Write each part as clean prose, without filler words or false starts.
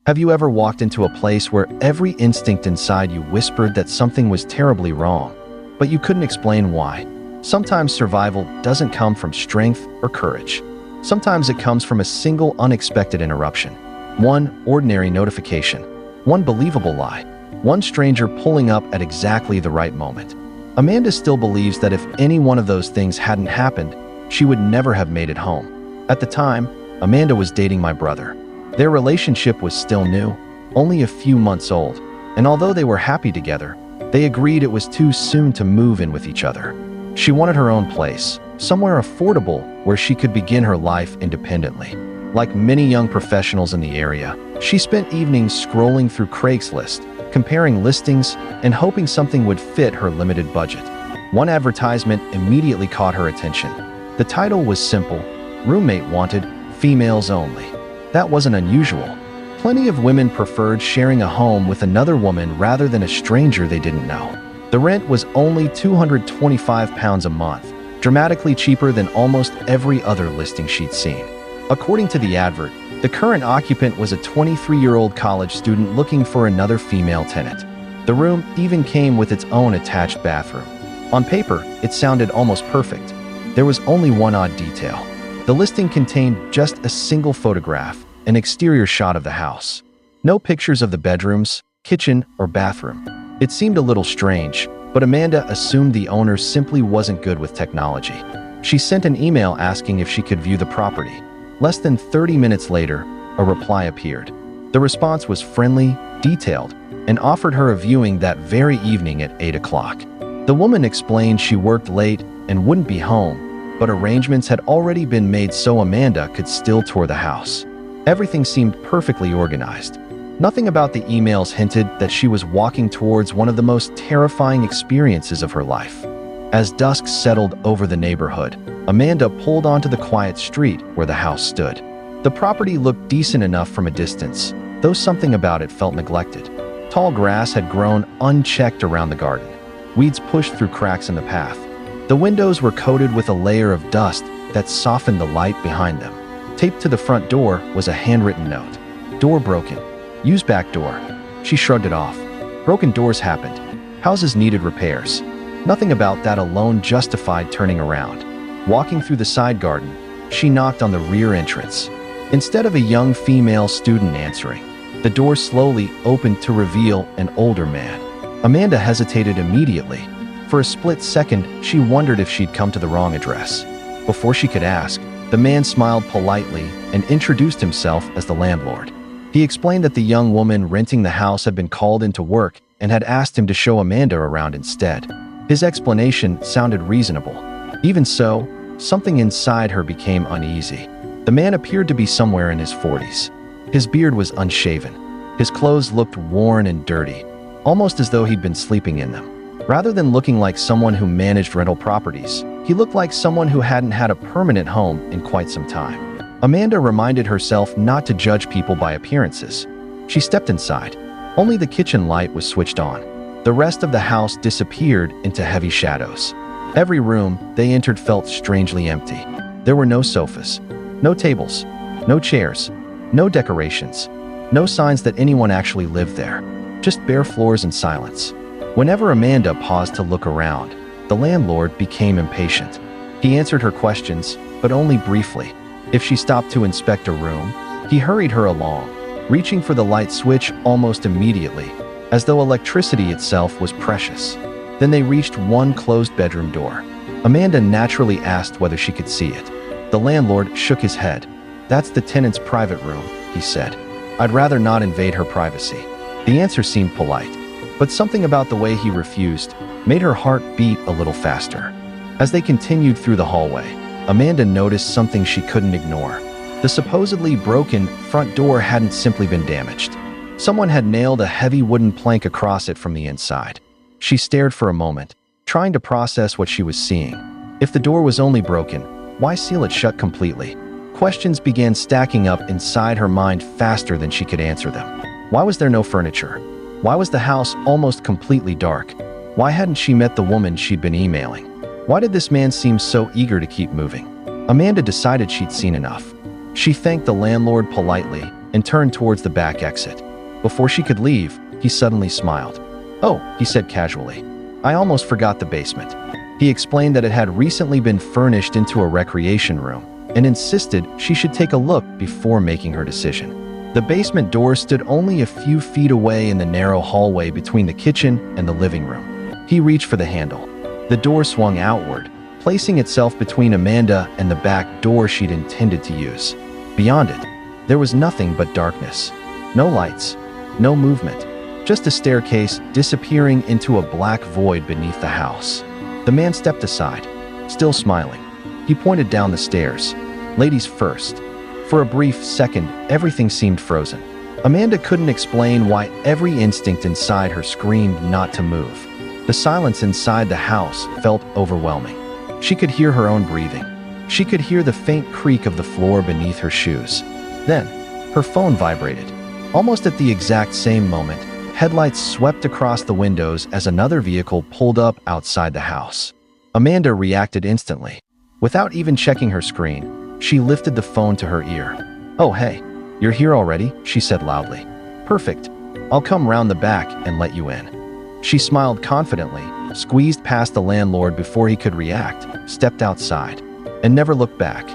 Have you ever walked into a place where every instinct inside you whispered that something was terribly wrong, but you couldn't explain why? Sometimes survival doesn't come from strength or courage. Sometimes it comes from a single unexpected interruption. One ordinary notification. One believable lie. One stranger pulling up at exactly the right moment. Amanda still believes that if any one of those things hadn't happened, she would never have made it home. At the time, Amanda was dating my brother. Their relationship was still new, only a few months old, and although they were happy together, they agreed it was too soon to move in with each other. She wanted her own place, somewhere affordable where she could begin her life independently. Like many young professionals in the area, she spent evenings scrolling through Craigslist, comparing listings, and hoping something would fit her limited budget. One advertisement immediately caught her attention. The title was simple: "Roommate wanted, females only." That wasn't unusual. Plenty of women preferred sharing a home with another woman rather than a stranger they didn't know. The rent was only £225 a month, dramatically cheaper than almost every other listing she'd seen. According to the advert, the current occupant was a 23-year-old college student looking for another female tenant. The room even came with its own attached bathroom. On paper, it sounded almost perfect. There was only one odd detail. The listing contained just a single photograph, an exterior shot of the house. No pictures of the bedrooms, kitchen, or bathroom. It seemed a little strange, but Amanda assumed the owner simply wasn't good with technology. She sent an email asking if she could view the property. Less than 30 minutes later, a reply appeared. The response was friendly, detailed, and offered her a viewing that very evening at 8 o'clock. The woman explained she worked late and wouldn't be home, but arrangements had already been made so Amanda could still tour the house. Everything seemed perfectly organized. Nothing about the emails hinted that she was walking towards one of the most terrifying experiences of her life. As dusk settled over the neighborhood, Amanda pulled onto the quiet street where the house stood. The property looked decent enough from a distance, though something about it felt neglected. Tall grass had grown unchecked around the garden. Weeds pushed through cracks in the path. The windows were coated with a layer of dust that softened the light behind them. Taped to the front door was a handwritten note. "Door broken. Use back door." She shrugged it off. Broken doors happened. Houses needed repairs. Nothing about that alone justified turning around. Walking through the side garden, she knocked on the rear entrance. Instead of a young female student answering, the door slowly opened to reveal an older man. Amanda hesitated immediately. For a split second, she wondered if she'd come to the wrong address. Before she could ask, the man smiled politely and introduced himself as the landlord. He explained that the young woman renting the house had been called into work and had asked him to show Amanda around instead. His explanation sounded reasonable. Even so, something inside her became uneasy. The man appeared to be somewhere in his 40s. His beard was unshaven. His clothes looked worn and dirty, almost as though he'd been sleeping in them. Rather than looking like someone who managed rental properties, he looked like someone who hadn't had a permanent home in quite some time. Amanda reminded herself not to judge people by appearances. She stepped inside. Only the kitchen light was switched on. The rest of the house disappeared into heavy shadows. Every room they entered felt strangely empty. There were no sofas, no tables, no chairs, no decorations, no signs that anyone actually lived there. Just bare floors and silence. Whenever Amanda paused to look around, the landlord became impatient. He answered her questions, but only briefly. If she stopped to inspect a room, he hurried her along, reaching for the light switch almost immediately, as though electricity itself was precious. Then they reached one closed bedroom door. Amanda naturally asked whether she could see it. The landlord shook his head. "That's the tenant's private room," he said. "I'd rather not invade her privacy." The answer seemed polite, but something about the way he refused made her heart beat a little faster. As they continued through the hallway, Amanda noticed something she couldn't ignore. The supposedly broken front door hadn't simply been damaged. Someone had nailed a heavy wooden plank across it from the inside. She stared for a moment, trying to process what she was seeing. If the door was only broken, why seal it shut completely? Questions began stacking up inside her mind faster than she could answer them. Why was there no furniture? Why was the house almost completely dark? Why hadn't she met the woman she'd been emailing? Why did this man seem so eager to keep moving? Amanda decided she'd seen enough. She thanked the landlord politely and turned towards the back exit. Before she could leave, he suddenly smiled. "Oh," he said casually. "I almost forgot the basement." He explained that it had recently been furnished into a recreation room and insisted she should take a look before making her decision. The basement door stood only a few feet away in the narrow hallway between the kitchen and the living room. He reached for the handle. The door swung outward, placing itself between Amanda and the back door she'd intended to use. Beyond it, there was nothing but darkness. No lights, no movement, just a staircase disappearing into a black void beneath the house. The man stepped aside, still smiling. He pointed down the stairs. "Ladies first." For a brief second, everything seemed frozen. Amanda couldn't explain why every instinct inside her screamed not to move. The silence inside the house felt overwhelming. She could hear her own breathing. She could hear the faint creak of the floor beneath her shoes. Then, her phone vibrated. Almost at the exact same moment, headlights swept across the windows as another vehicle pulled up outside the house. Amanda reacted instantly. Without even checking her screen, she lifted the phone to her ear. "Oh, hey, you're here already?" she said loudly. "Perfect. I'll come round the back and let you in." She smiled confidently, squeezed past the landlord before he could react, stepped outside, and never looked back.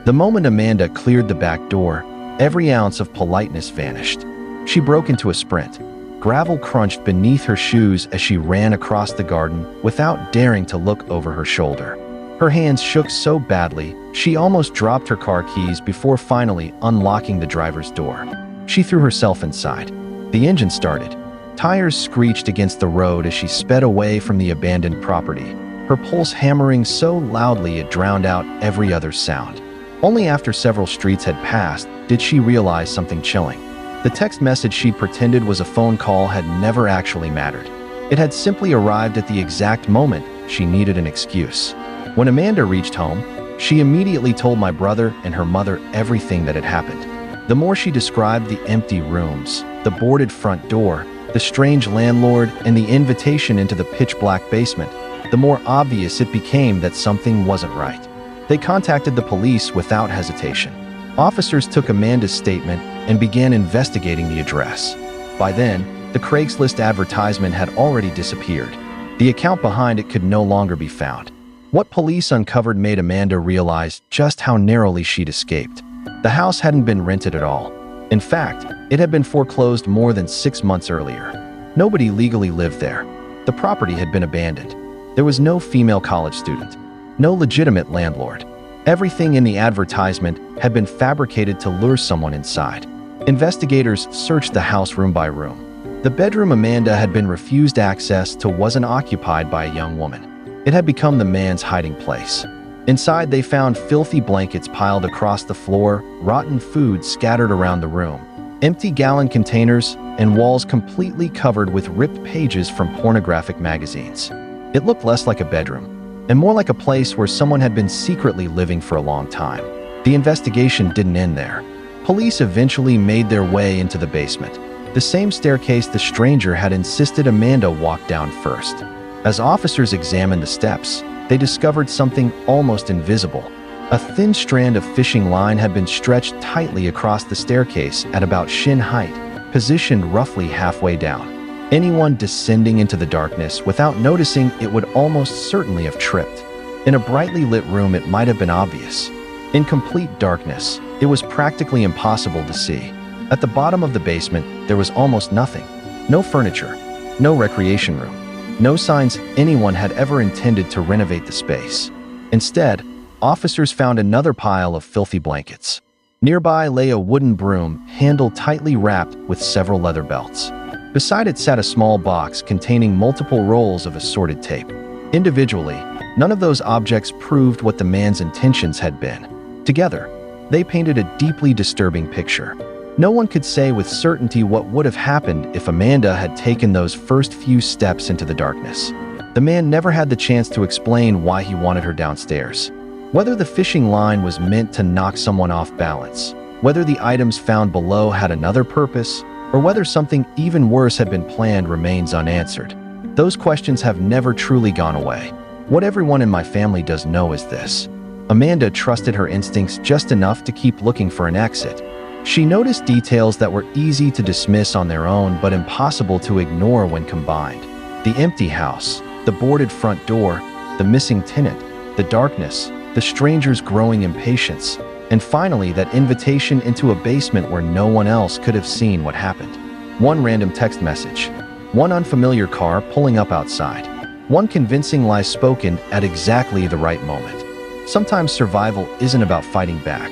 The moment Amanda cleared the back door, every ounce of politeness vanished. She broke into a sprint. Gravel crunched beneath her shoes as she ran across the garden without daring to look over her shoulder. Her hands shook so badly, she almost dropped her car keys before finally unlocking the driver's door. She threw herself inside. The engine started. Tires screeched against the road as she sped away from the abandoned property, her pulse hammering so loudly it drowned out every other sound. Only after several streets had passed did she realize something chilling. The text message she'd pretended was a phone call had never actually mattered. It had simply arrived at the exact moment she needed an excuse. When Amanda reached home, she immediately told my brother and her mother everything that had happened. The more she described the empty rooms, the boarded front door, the strange landlord, and the invitation into the pitch-black basement, the more obvious it became that something wasn't right. They contacted the police without hesitation. Officers took Amanda's statement and began investigating the address. By then, the Craigslist advertisement had already disappeared. The account behind it could no longer be found. What police uncovered made Amanda realize just how narrowly she'd escaped. The house hadn't been rented at all. In fact, it had been foreclosed more than 6 months earlier. Nobody legally lived there. The property had been abandoned. There was no female college student, no legitimate landlord. Everything in the advertisement had been fabricated to lure someone inside. Investigators searched the house room by room. The bedroom Amanda had been refused access to wasn't occupied by a young woman. It had become the man's hiding place. Inside, they found filthy blankets piled across the floor, rotten food scattered around the room, empty gallon containers, and walls completely covered with ripped pages from pornographic magazines. It looked less like a bedroom, and more like a place where someone had been secretly living for a long time. The investigation didn't end there. Police eventually made their way into the basement, the same staircase the stranger had insisted Amanda walk down first. As officers examined the steps, they discovered something almost invisible. A thin strand of fishing line had been stretched tightly across the staircase at about shin height, positioned roughly halfway down. Anyone descending into the darkness without noticing it would almost certainly have tripped. In a brightly lit room, it might have been obvious. In complete darkness, it was practically impossible to see. At the bottom of the basement, there was almost nothing. No furniture, no recreation room, no signs anyone had ever intended to renovate the space. Instead, officers found another pile of filthy blankets. Nearby lay a wooden broom, handle tightly wrapped with several leather belts. Beside it sat a small box containing multiple rolls of assorted tape. Individually, none of those objects proved what the man's intentions had been. Together, they painted a deeply disturbing picture. No one could say with certainty what would have happened if Amanda had taken those first few steps into the darkness. The man never had the chance to explain why he wanted her downstairs. Whether the fishing line was meant to knock someone off balance, whether the items found below had another purpose, or whether something even worse had been planned remains unanswered. Those questions have never truly gone away. What everyone in my family does know is this: Amanda trusted her instincts just enough to keep looking for an exit, She noticed details that were easy to dismiss on their own but impossible to ignore when combined. The empty house, the boarded front door, the missing tenant, the darkness, the stranger's growing impatience, and finally that invitation into a basement where no one else could have seen what happened. One random text message, one unfamiliar car pulling up outside, one convincing lie spoken at exactly the right moment. Sometimes survival isn't about fighting back.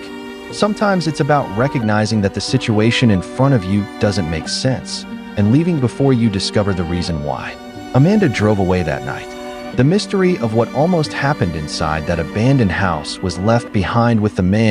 Sometimes it's about recognizing that the situation in front of you doesn't make sense and leaving before you discover the reason why. Amanda drove away that night. The mystery of what almost happened inside that abandoned house was left behind with the man